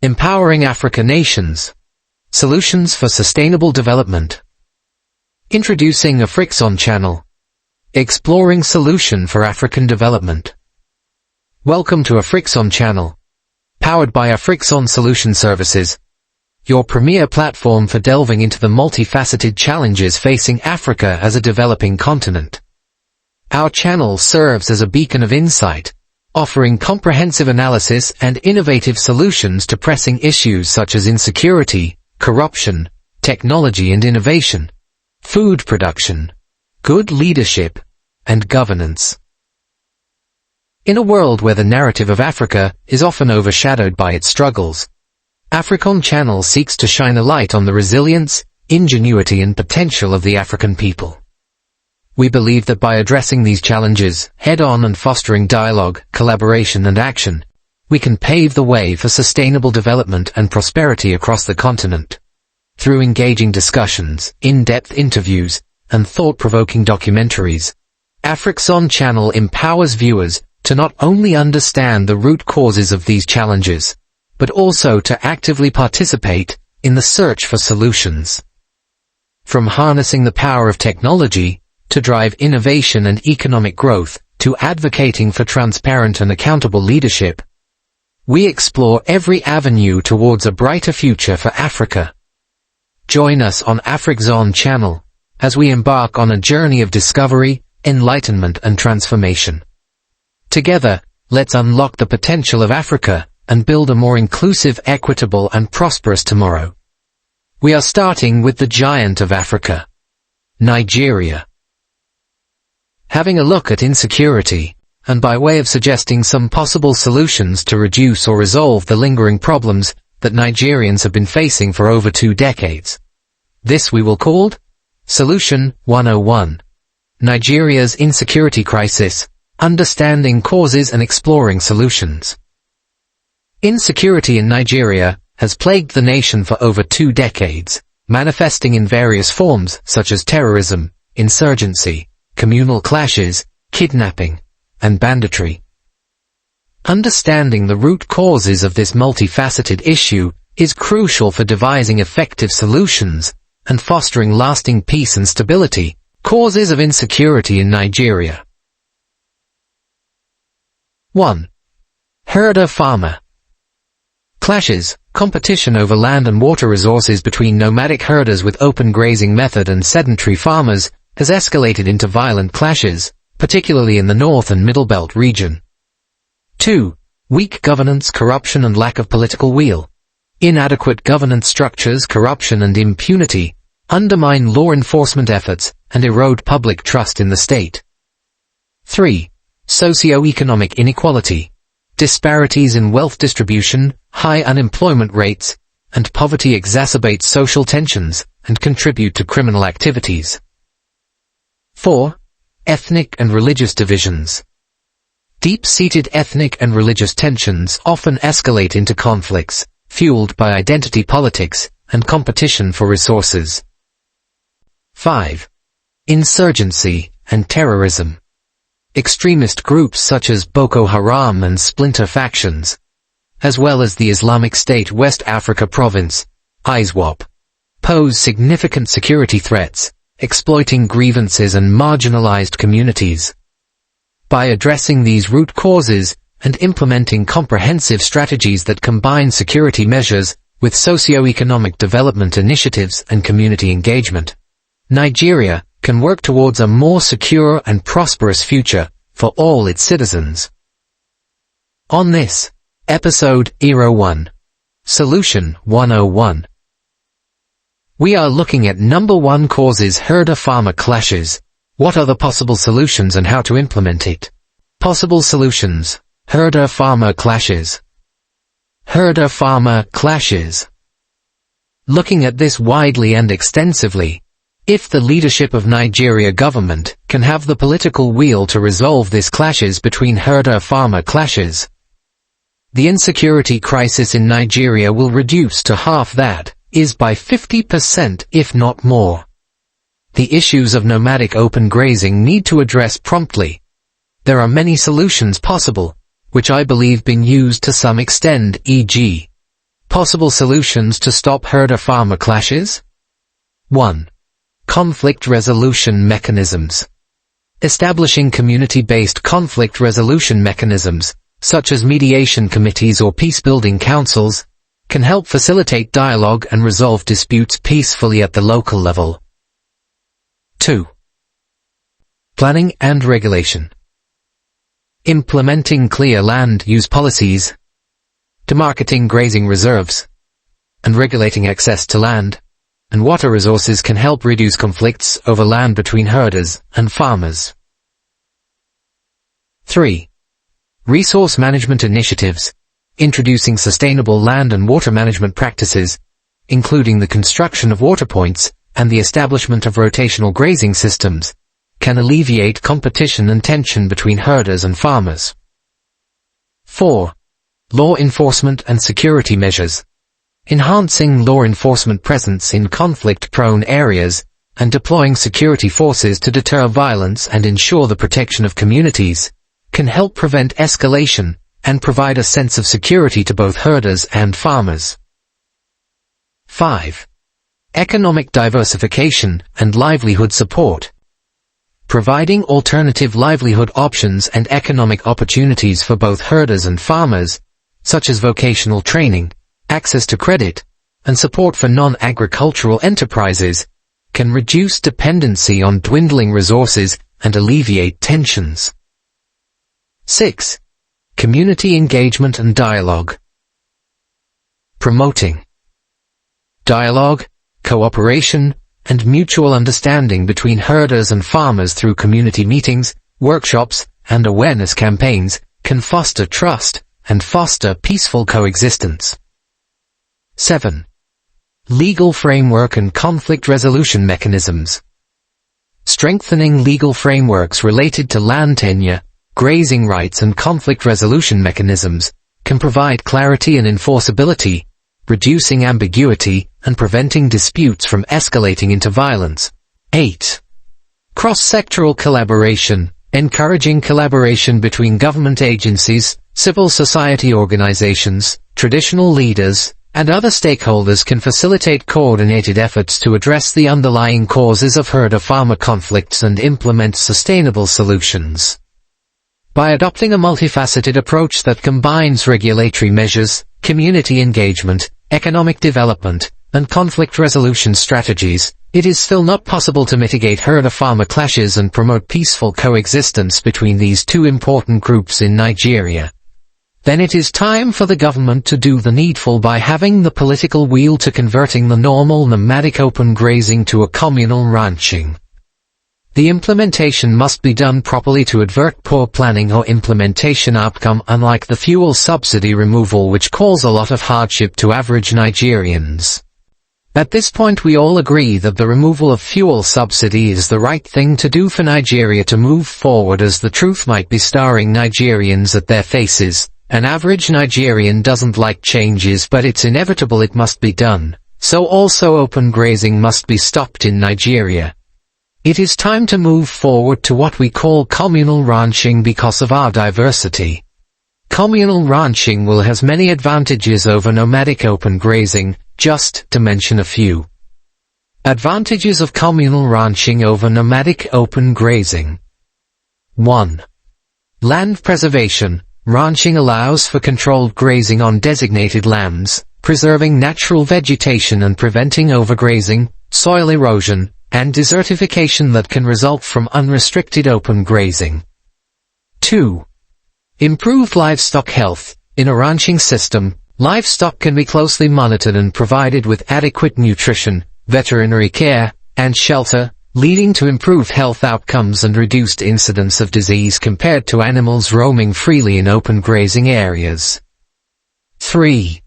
Empowering African nations. Solutions for sustainable development. Introducing Afrikzon channel. Exploring solution for African development. Welcome to Afrikzon channel. Powered by Afrikzon Solution Services. Your premier platform for delving into the multifaceted challenges facing Africa as a developing continent. Our channel serves as a beacon of insight, offering comprehensive analysis and innovative solutions to pressing issues such as insecurity, corruption, technology and innovation, food production, good leadership, and governance. In a world where the narrative of Africa is often overshadowed by its struggles, Afrikzon channel seeks to shine a light on the resilience, ingenuity and potential of the African people. We believe that by addressing these challenges head-on and fostering dialogue, collaboration and action, we can pave the way for sustainable development and prosperity across the continent. Through engaging discussions, in-depth interviews, and thought-provoking documentaries, Afrikzon channel empowers viewers to not only understand the root causes of these challenges, but also to actively participate in the search for solutions. From harnessing the power of technology to drive innovation and economic growth, to advocating for transparent and accountable leadership, we explore every avenue towards a brighter future for Africa. Join us on Afrikzon channel as we embark on a journey of discovery, enlightenment and transformation. Together, let's unlock the potential of Africa and build a more inclusive, equitable and prosperous tomorrow. We are starting with the giant of Africa, Nigeria. Having a look at insecurity, and by way of suggesting some possible solutions to reduce or resolve the lingering problems that Nigerians have been facing for over 2 decades. This we will call Solution 101. Nigeria's insecurity crisis, understanding causes and exploring solutions. Insecurity in Nigeria has plagued the nation for over 2 decades, manifesting in various forms such as terrorism, insurgency, communal clashes, kidnapping, and banditry. Understanding the root causes of this multifaceted issue is crucial for devising effective solutions and fostering lasting peace and stability. Causes of insecurity in Nigeria. 1. Herder-farmer. Clashes, competition over land and water resources between nomadic herders with open grazing method and sedentary farmers has escalated into violent clashes, particularly in the North and Middle Belt region. 2. Weak governance, corruption and lack of political will. Inadequate governance structures, corruption and impunity undermine law enforcement efforts and erode public trust in the state. 3. Socio-economic inequality. Disparities in wealth distribution, high unemployment rates, and poverty exacerbate social tensions and contribute to criminal activities. 4. Ethnic and religious divisions. Deep-seated ethnic and religious tensions often escalate into conflicts, fueled by identity politics and competition for resources. 5. Insurgency and terrorism. Extremist groups such as Boko Haram and splinter factions, as well as the Islamic State West Africa Province, ISWAP, pose significant security threats, exploiting grievances and marginalized communities. By addressing these root causes and implementing comprehensive strategies that combine security measures with socio-economic development initiatives and community engagement, Nigeria can work towards a more secure and prosperous future for all its citizens. On this episode 01, Solution 101, we are looking at number 1 causes herder-farmer clashes. What are the possible solutions and how to implement it? Possible solutions: herder-farmer clashes. Herder-farmer clashes. Looking at this widely and extensively, if the leadership of Nigeria government can have the political will to resolve these clashes between herder-farmer clashes, the insecurity crisis in Nigeria will reduce to half that is by 50% if not more. The issues of nomadic open grazing need to address promptly. There are many solutions possible, which I believe been used to some extent, e.g. Possible solutions to stop herder-farmer clashes? 1. Conflict resolution mechanisms. Establishing community-based conflict resolution mechanisms, such as mediation committees or peace-building councils, can help facilitate dialogue and resolve disputes peacefully at the local level. 2. Planning and regulation. Implementing clear land use policies, demarcating grazing reserves, and regulating access to land and water resources can help reduce conflicts over land between herders and farmers. 3. Resource management initiatives. Introducing sustainable land and water management practices, including the construction of water points and the establishment of rotational grazing systems, can alleviate competition and tension between herders and farmers. 4. Law enforcement and security measures. Enhancing law enforcement presence in conflict-prone areas and deploying security forces to deter violence and ensure the protection of communities can help prevent escalation and provide a sense of security to both herders and farmers. 5. Economic diversification and livelihood support. Providing alternative livelihood options and economic opportunities for both herders and farmers, such as vocational training, access to credit, and support for non-agricultural enterprises, can reduce dependency on dwindling resources and alleviate tensions. 6. Community engagement and dialogue. Promoting dialogue, cooperation, and mutual understanding between herders and farmers through community meetings, workshops, and awareness campaigns can foster trust and foster peaceful coexistence. 7. Legal framework and conflict resolution mechanisms. Strengthening legal frameworks related to land tenure, grazing rights and conflict resolution mechanisms can provide clarity and enforceability, reducing ambiguity and preventing disputes from escalating into violence. 8. Cross-sectoral collaboration. Encouraging collaboration between government agencies, civil society organizations, traditional leaders, and other stakeholders can facilitate coordinated efforts to address the underlying causes of herder-farmer conflicts and implement sustainable solutions. By adopting a multifaceted approach that combines regulatory measures, community engagement, economic development, and conflict resolution strategies, it is still not possible to mitigate herder-farmer clashes and promote peaceful coexistence between these two important groups in Nigeria. Then it is time for the government to do the needful by having the political will to converting the normal nomadic open grazing to a communal ranching. The implementation must be done properly to avert poor planning or implementation outcome, unlike the fuel subsidy removal which caused a lot of hardship to average Nigerians. At this point we all agree that the removal of fuel subsidy is the right thing to do for Nigeria to move forward, as the truth might be staring Nigerians at their faces. An average Nigerian doesn't like changes, but it's inevitable, it must be done. So also open grazing must be stopped in Nigeria. It is time to move forward to what we call communal ranching because of our diversity. Communal ranching will have many advantages over nomadic open grazing, just to mention a few. Advantages of communal ranching over nomadic open grazing. 1. Land preservation. Ranching allows for controlled grazing on designated lands, preserving natural vegetation and preventing overgrazing, soil erosion, and desertification that can result from unrestricted open grazing. 2. Improved livestock health. In a ranching system, livestock can be closely monitored and provided with adequate nutrition, veterinary care, and shelter, leading to improved health outcomes and reduced incidence of disease compared to animals roaming freely in open grazing areas. 3.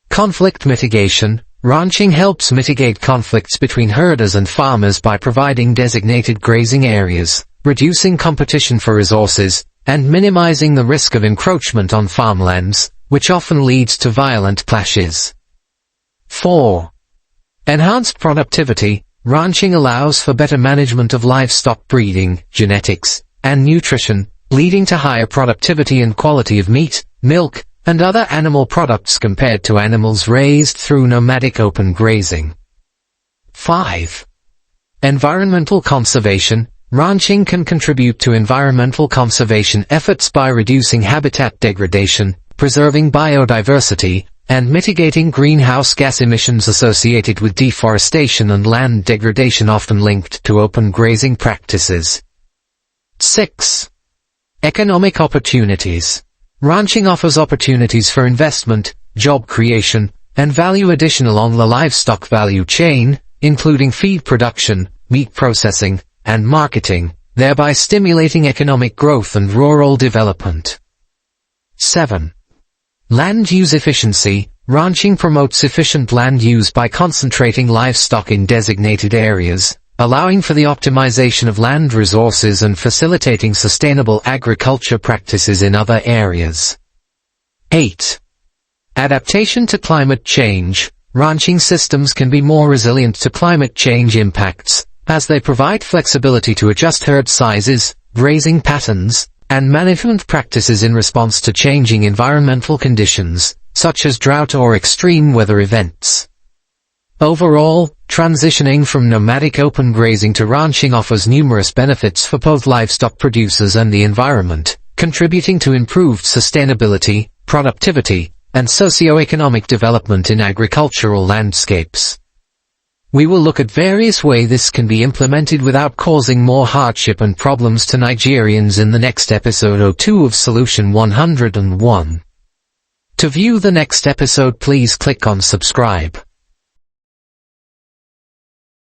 Conflict mitigation. Ranching helps mitigate conflicts between herders and farmers by providing designated grazing areas, reducing competition for resources, and minimizing the risk of encroachment on farmlands, which often leads to violent clashes. 4. Enhanced productivity. Ranching allows for better management of livestock breeding, genetics, and nutrition, leading to higher productivity and quality of meat, milk, and other animal products compared to animals raised through nomadic open grazing. 5. Environmental conservation. Ranching can contribute to environmental conservation efforts by reducing habitat degradation, preserving biodiversity, and mitigating greenhouse gas emissions associated with deforestation and land degradation, often linked to open grazing practices. 6. Economic opportunities. Ranching offers opportunities for investment, job creation, and value addition along the livestock value chain, including feed production, meat processing, and marketing, thereby stimulating economic growth and rural development. 7. Land use efficiency. Ranching promotes efficient land use by concentrating livestock in designated areas, allowing for the optimization of land resources and facilitating sustainable agriculture practices in other areas. 8. Adaptation to climate change. Ranching systems can be more resilient to climate change impacts, as they provide flexibility to adjust herd sizes, grazing patterns, and management practices in response to changing environmental conditions, such as drought or extreme weather events. Overall, transitioning from nomadic open grazing to ranching offers numerous benefits for both livestock producers and the environment, contributing to improved sustainability, productivity, and socio-economic development in agricultural landscapes. We will look at various ways this can be implemented without causing more hardship and problems to Nigerians in the next episode 02 of Solution 101. To view the next episode, please click on subscribe.